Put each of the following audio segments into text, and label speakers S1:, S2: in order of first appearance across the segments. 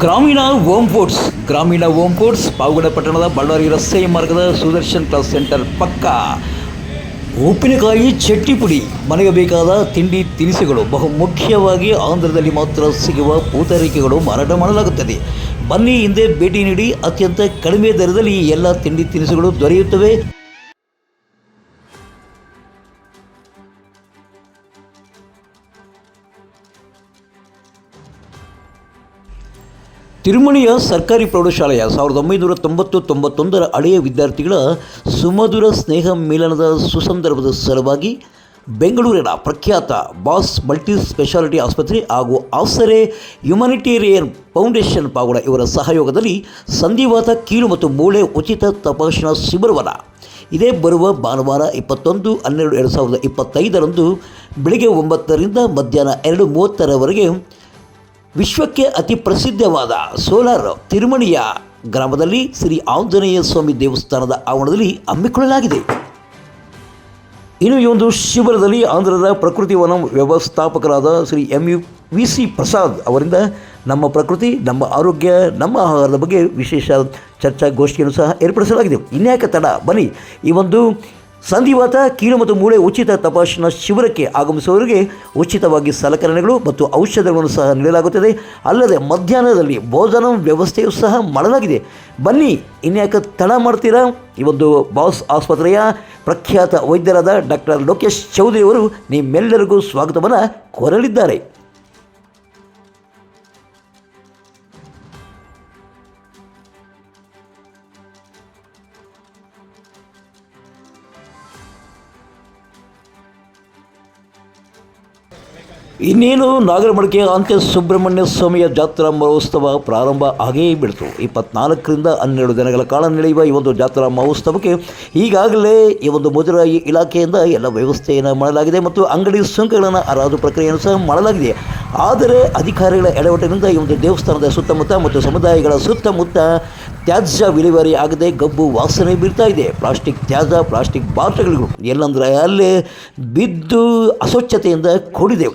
S1: ಗ್ರಾಮೀಣ home foods Pavagada ಪಟ್ಟಣದ ಬಳ್ಳಾರಿ ರಸ್ತೆ ಮಾರ್ಗದ ಸುದರ್ಶನ್ ಕ್ಲಾಸ್ ಸೆಂಟರ್ ಪಕ್ಕ ಉಪ್ಪಿನಕಾಯಿ ಚಟ್ನಿ ಪುಡಿ ಮನೆಗೆ ಬೇಕಾದ ತಿಂಡಿ ತಿನಿಸುಗಳು ಬಹು ಮುಖ್ಯವಾಗಿ ಆಂಧ್ರದಲ್ಲಿ ಮಾತ್ರ ಸಿಗುವ ಪೂತೈಕೆಗಳು ಮಾರಾಟ ಮಾಡಲಾಗುತ್ತದೆ. ಬನ್ನಿ, ಹಿಂದೆ ಭೇಟಿ ನೀಡಿ ಅತ್ಯಂತ ಕಡಿಮೆ ದರದಲ್ಲಿ ಎಲ್ಲ ತಿಂಡಿ ತಿನಿಸುಗಳು ದೊರೆಯುತ್ತವೆ. ತಿರುಮಣಿಯ ಸರ್ಕಾರಿ ಪ್ರೌಢಶಾಲೆಯ 1990-91 ಹಳೆಯ ವಿದ್ಯಾರ್ಥಿಗಳ ಸುಮಧುರ ಸ್ನೇಹ ಮಿಲನದ ಸುಸಂದರ್ಭದ ಸಲುವಾಗಿ ಬೆಂಗಳೂರಿನ ಪ್ರಖ್ಯಾತ ಬಾಸ್ ಮಲ್ಟಿ ಸ್ಪೆಷಾಲಿಟಿ ಆಸ್ಪತ್ರೆ ಹಾಗೂ ಆಸರೆ ಹ್ಯುಮ್ಯಾನಿಟೇರಿಯನ್ ಫೌಂಡೇಶನ್ ಪಾವಗಡ ಇವರ ಸಹಯೋಗದಲ್ಲಿ ಸಂಧಿವಾತ, ಕೀಲು ಮತ್ತು ಮೂಳೆ ಉಚಿತ ತಪಾಸಣಾ ಶಿಬಿರವನ್ನು ಇದೇ ಬರುವ ಭಾನುವಾರ 21/12/2025 ಬೆಳಗ್ಗೆ 9ರಿಂದ ಮಧ್ಯಾಹ್ನ 2:30ರವರೆಗೆ ವಿಶ್ವಕ್ಕೆ ಅತಿ ಪ್ರಸಿದ್ಧವಾದ ಸೋಲಾರ್ ತಿರುಮಣಿಯ ಗ್ರಾಮದಲ್ಲಿ ಶ್ರೀ ಆಂಜನೇಯ ಸ್ವಾಮಿ ದೇವಸ್ಥಾನದ ಆವರಣದಲ್ಲಿ ಹಮ್ಮಿಕೊಳ್ಳಲಾಗಿದೆ. ಇನ್ನು ಈ ಒಂದು ಶಿಬಿರದಲ್ಲಿ ಆಂಧ್ರದ ಪ್ರಕೃತಿ ವನ ವ್ಯವಸ್ಥಾಪಕರಾದ ಶ್ರೀ MUVC ಪ್ರಸಾದ್ ಅವರಿಂದ ನಮ್ಮ ಪ್ರಕೃತಿ, ನಮ್ಮ ಆರೋಗ್ಯ, ನಮ್ಮ ಆಹಾರದ ಬಗ್ಗೆ ವಿಶೇಷ ಚರ್ಚಾಗೋಷ್ಠಿಯನ್ನು ಸಹ ಏರ್ಪಡಿಸಲಾಗಿದೆ. ಇನ್ಯಾಕೆ ತಡ, ಬನ್ನಿ ಈ ಒಂದು ಸಂಧಿವಾತ, ಕೀಲು ಮತ್ತು ಮೂಳೆ ಉಚಿತ ತಪಾಸಣಾ ಶಿಬಿರಕ್ಕೆ ಆಗಮಿಸುವವರಿಗೆ ಉಚಿತವಾಗಿ ಸಲಕರಣೆಗಳು ಮತ್ತು ಔಷಧಗಳನ್ನು ಸಹ ನೀಡಲಾಗುತ್ತದೆ. ಅಲ್ಲದೆ ಮಧ್ಯಾಹ್ನದಲ್ಲಿ ಭೋಜನ ವ್ಯವಸ್ಥೆಯೂ ಸಹ ಮಾಡಲಾಗಿದೆ. ಬನ್ನಿ, ಇನ್ಯಾಕೆ ತಡ ಮಾಡ್ತೀರಾ? ಈ ಒಂದು ಬಾಸ್ ಆಸ್ಪತ್ರೆಯ ಪ್ರಖ್ಯಾತ ವೈದ್ಯರಾದ ಡಾಕ್ಟರ್ ಲೋಕೇಶ್ ಚೌಧರಿ ಅವರು ನಿಮ್ಮೆಲ್ಲರಿಗೂ ಸ್ವಾಗತವನ್ನು ಕೋರಲಿದ್ದಾರೆ. ಇನ್ನೇನು ನಾಗರಮಡಿಕೆ ಅಂತ್ಯ ಸುಬ್ರಹ್ಮಣ್ಯ ಸ್ವಾಮಿಯ ಜಾತ್ರಾ ಮಹೋತ್ಸವ ಪ್ರಾರಂಭ ಆಗೇ ಬಿಡ್ತು. 24ರಿಂದ 12 ದಿನಗಳ ಕಾಲ ನಡೆಯುವ ಈ ಒಂದು ಜಾತ್ರಾ ಮಹೋತ್ಸವಕ್ಕೆ ಈಗಾಗಲೇ ಈ ಒಂದು ಮುಜರಾಯಿ ಇಲಾಖೆಯಿಂದ ಎಲ್ಲ ವ್ಯವಸ್ಥೆಯನ್ನು ಮಾಡಲಾಗಿದೆ ಮತ್ತು ಅಂಗಡಿ ಸುಂಕಗಳನ್ನು ಹರಾಜು ಪ್ರಕ್ರಿಯೆಯನ್ನು ಸಹ ಮಾಡಲಾಗಿದೆ. ಆದರೆ ಅಧಿಕಾರಿಗಳ ಎಡವಟ್ಟಿನಿಂದ ಈ ಒಂದು ದೇವಸ್ಥಾನದ ಸುತ್ತಮುತ್ತ ಮತ್ತು ಸಮುದಾಯಗಳ ಸುತ್ತಮುತ್ತ ತ್ಯಾಜ್ಯ ವಿಲೇವಾರಿ ಆಗದೆ ಗಬ್ಬು ವಾಸನೆ ಬೀರ್ತಾ ಇದೆ. ಪ್ಲಾಸ್ಟಿಕ್ ತ್ಯಾಜ್ಯ, ಪ್ಲಾಸ್ಟಿಕ್ ಬಾಟಲ್ಗಳು ಎಲ್ಲಂದರೆ ಅಲ್ಲೇ ಬಿದ್ದು ಅಸ್ವಚ್ಛತೆಯಿಂದ ಕೂಡಿದೆ.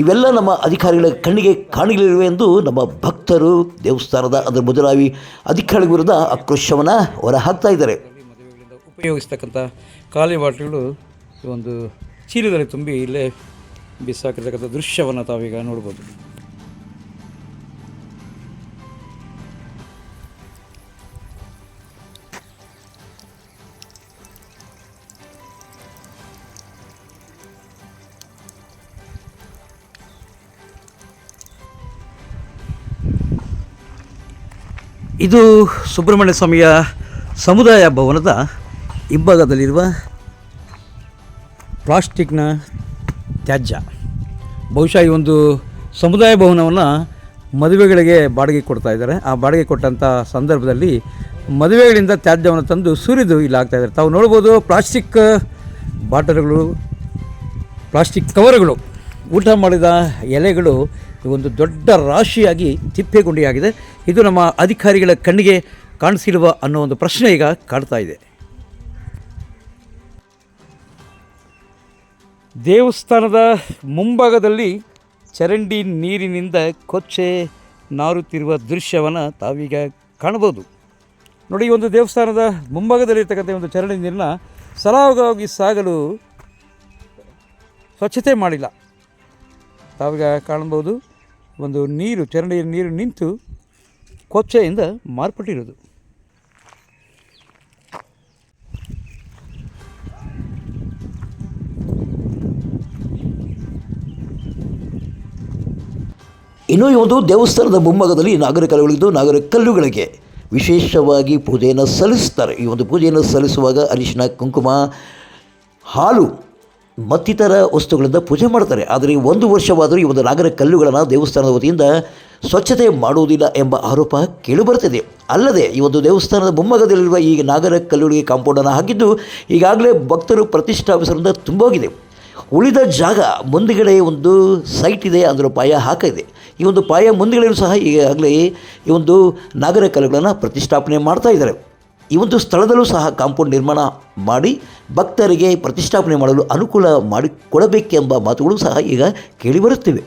S1: ಇವೆಲ್ಲ ನಮ್ಮ ಅಧಿಕಾರಿಗಳ ಕಣ್ಣಿಗೆ ಕಾಣಲಿವೆ ಎಂದು ನಮ್ಮ ಭಕ್ತರು ದೇವಸ್ಥಾನದ ಅದರ ಮುಜರಾಯಿ ಅಧಿಕಾರಿಗಳ ವಿರುದ್ಧ ಆಕ್ರೋಶವನ್ನು ಹೊರಹಾಕ್ತಾ ಇದ್ದಾರೆ.
S2: ಉಪಯೋಗಿಸ್ತಕ್ಕಂಥ ಖಾಲಿ ಬಾಟಲ್ಗಳು ಒಂದು ಚೀಲದಲ್ಲಿ ತುಂಬಿ ಇಲ್ಲೇ ಬಿಸಾಕಿರ್ತಕ್ಕಂಥ ದೃಶ್ಯವನ್ನು ತಾವೀಗ ನೋಡ್ಬೋದು. ಇದು ಸುಬ್ರಹ್ಮಣ್ಯ ಸ್ವಾಮಿಯ ಸಮುದಾಯ ಭವನದ ಹಿಂಭಾಗದಲ್ಲಿರುವ ಪ್ಲಾಸ್ಟಿಕ್ನ ತ್ಯಾಜ್ಯ. ಬಹುಶಃ ಈ ಒಂದು ಸಮುದಾಯ ಭವನವನ್ನು ಮದುವೆಗಳಿಗೆ ಬಾಡಿಗೆ ಕೊಡ್ತಾ ಇದ್ದಾರೆ. ಆ ಬಾಡಿಗೆ ಕೊಟ್ಟಂಥ ಸಂದರ್ಭದಲ್ಲಿ ಮದುವೆಗಳಿಂದ ತ್ಯಾಜ್ಯವನ್ನು ತಂದು ಸುರಿದು ಇಲ್ಲಿ ಹಾಕ್ತಾಯಿದ್ದಾರೆ. ತಾವು ನೋಡ್ಬೋದು, ಪ್ಲಾಸ್ಟಿಕ್ ಬಾಟಲ್ಗಳು, ಪ್ಲಾಸ್ಟಿಕ್ ಕವರ್ಗಳು, ಊಟ ಮಾಡಿದ ಎಲೆಗಳು ಒಂದು ದೊಡ್ಡ ರಾಶಿಯಾಗಿ ತಿಪ್ಪೆಗುಂಡಿಯಾಗಿದೆ. ಇದು ನಮ್ಮ ಅಧಿಕಾರಿಗಳ ಕಣ್ಣಿಗೆ ಕಾಣಿಸಿರುವ ಅನ್ನೋ ಒಂದು ಪ್ರಶ್ನೆ ಈಗ ಕಾಡ್ತಾ ಇದೆ. ದೇವಸ್ಥಾನದ ಮುಂಭಾಗದಲ್ಲಿ ಚರಂಡಿ ನೀರಿನಿಂದ ಕೊಚ್ಚೆ ನಾರುತ್ತಿರುವ ದೃಶ್ಯವನ್ನು ತಾವೀಗ ಕಾಣಬಹುದು. ನೋಡಿ, ಈ ಒಂದು ದೇವಸ್ಥಾನದ ಮುಂಭಾಗದಲ್ಲಿರ್ತಕ್ಕಂಥ ಒಂದು ಚರಂಡಿ ನೀರನ್ನ ಸರಾಗವಾಗಿ ಸಾಗಲು ಸ್ವಚ್ಛತೆ ಮಾಡಿಲ್ಲ. ತಾವೀಗ ಕಾಣಬಹುದು, ಒಂದು ನೀರು, ಚರಂಡಿಯ ನೀರು ನಿಂತು ಕೊಚ್ಚೆಯಿಂದ ಮಾರ್ಪಟ್ಟಿರೋದು.
S1: ಇನ್ನು ಈ ಒಂದು ದೇವಸ್ಥಾನದ ಮುಂಭಾಗದಲ್ಲಿ ನಾಗರ ಕಲ್ಲುಗಳಿಗೆ ವಿಶೇಷವಾಗಿ ಪೂಜೆಯನ್ನು ಸಲ್ಲಿಸ್ತಾರೆ. ಈ ಒಂದು ಪೂಜೆಯನ್ನು ಸಲ್ಲಿಸುವಾಗ ಅರಿಶಿನ, ಕುಂಕುಮ, ಹಾಲು ಮತ್ತಿತರ ವಸ್ತುಗಳಿಂದ ಪೂಜೆ ಮಾಡ್ತಾರೆ. ಆದರೆ 1 ವರ್ಷವಾದರೂ ಈ ಒಂದು ನಾಗರ ಕಲ್ಲುಗಳನ್ನು ದೇವಸ್ಥಾನದ ವತಿಯಿಂದ ಸ್ವಚ್ಛತೆ ಮಾಡುವುದಿಲ್ಲ ಎಂಬ ಆರೋಪ ಕೇಳಿಬರುತ್ತಿದೆ. ಅಲ್ಲದೆ ಈ ಒಂದು ದೇವಸ್ಥಾನದ ಮುಂಭಾಗದಲ್ಲಿರುವ ಈ ನಾಗರ ಕಲ್ಲುಗಳಿಗೆ ಕಾಂಪೌಂಡನ್ನು ಹಾಕಿದ್ದು ಈಗಾಗಲೇ ಭಕ್ತರು ಪ್ರತಿಷ್ಠಾಪಿಸೋದ್ರಿಂದ ತುಂಬೋಗಿದೆ. ಉಳಿದ ಜಾಗ ಮುಂದುಗಡೆ ಒಂದು ಸೈಟ್ ಇದೆ, ಅದರ ಪಾಯ ಹಾಕಿದೆ. ಈ ಒಂದು ಪಾಯ ಮುಂದುಗಡೆಯೂ ಸಹ ಈಗಾಗಲೇ ಈ ಒಂದು ನಾಗರ ಕಲ್ಲುಗಳನ್ನು ಪ್ರತಿಷ್ಠಾಪನೆ ಮಾಡ್ತಾ ಇದ್ದಾರೆ. ಈ ಒಂದು ಸ್ಥಳದಲ್ಲೂ ಸಹ ಕಾಂಪೌಂಡ್ ನಿರ್ಮಾಣ ಮಾಡಿ ಭಕ್ತರಿಗೆ ಪ್ರತಿಷ್ಠಾಪನೆ ಮಾಡಲು ಅನುಕೂಲ ಮಾಡಿಕೊಡಬೇಕೆಂಬ ಮಾತುಗಳು ಸಹ ಈಗ ಕೇಳಿಬರುತ್ತಿವೆ.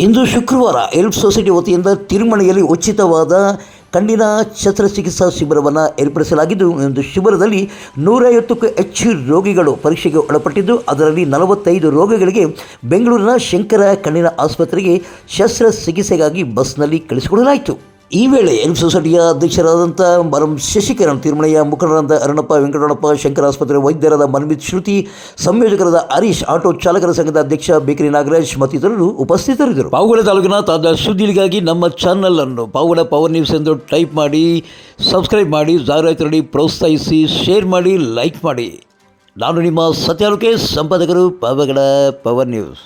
S1: ಇಂದು ಶುಕ್ರವಾರ ಎಲ್ಪ್ ಸೊಸೈಟಿ ವತಿಯಿಂದ ತಿರುಮಣಿಯಲ್ಲಿ ಉಚಿತವಾದ ಕಣ್ಣಿನ ಶಸ್ತ್ರಚಿಕಿತ್ಸಾ ಶಿಬಿರವನ್ನು ಏರ್ಪಡಿಸಲಾಗಿದ್ದು, ಒಂದು ಶಿಬಿರದಲ್ಲಿ 150ಕ್ಕೂ ಹೆಚ್ಚು ರೋಗಿಗಳು ಪರೀಕ್ಷೆಗೆ ಒಳಪಟ್ಟಿದ್ದು, ಅದರಲ್ಲಿ 45 ರೋಗಿಗಳಿಗೆ ಬೆಂಗಳೂರಿನ ಶಂಕರ ಕಣ್ಣಿನ ಆಸ್ಪತ್ರೆಗೆ ಶಸ್ತ್ರಚಿಕಿತ್ಸೆಗಾಗಿ ಬಸ್ನಲ್ಲಿ ಕಳಿಸಿಕೊಡಲಾಯಿತು. ಈ ವೇಳೆ ಎಲ್ಪ್ ಸೊಸೈಟಿಯ ಅಧ್ಯಕ್ಷರಾದಂಥ ಮರಂ ಶಶಿಕರಣ್, ತಿರುಮಣಿಯ ಮುಖಂಡರಾದ ಅರುಣಪ್ಪ, ವೆಂಕಟರಮಣಪ್ಪ, ಶಂಕರ ಆಸ್ಪತ್ರೆ ವೈದ್ಯರಾದ ಮನ್ಮಿತ್ ಶ್ರುತಿ, ಸಂಯೋಜಕರಾದ ಹರೀಶ್, ಆಟೋ ಚಾಲಕರ ಸಂಘದ ಅಧ್ಯಕ್ಷ ಬೇಕರಿ ನಾಗರಾಜ್ ಮತ್ತಿತರರು ಉಪಸ್ಥಿತರಿದ್ದರು. ಪಾವಗಡ ತಾಲೂಕಿನ ತಾಜಾ ಸುದ್ದಿಗಳಿಗಾಗಿ ನಮ್ಮ ಚಾನಲನ್ನು ಪಾವಗಡ ಪವರ್ ನ್ಯೂಸ್ ಎಂದು ಟೈಪ್ ಮಾಡಿ, ಸಬ್ಸ್ಕ್ರೈಬ್ ಮಾಡಿ, ಜಾಹೀರಾತು ನೀಡಿ ಪ್ರೋತ್ಸಾಹಿಸಿ, ಶೇರ್ ಮಾಡಿ, ಲೈಕ್ ಮಾಡಿ. ನಾನು ನಿಮ್ಮ ಸತ್ಯಾಲೋಕೆ ಸಂಪಾದಕರು, ಪಾವಗಡ ಪವರ್ ನ್ಯೂಸ್.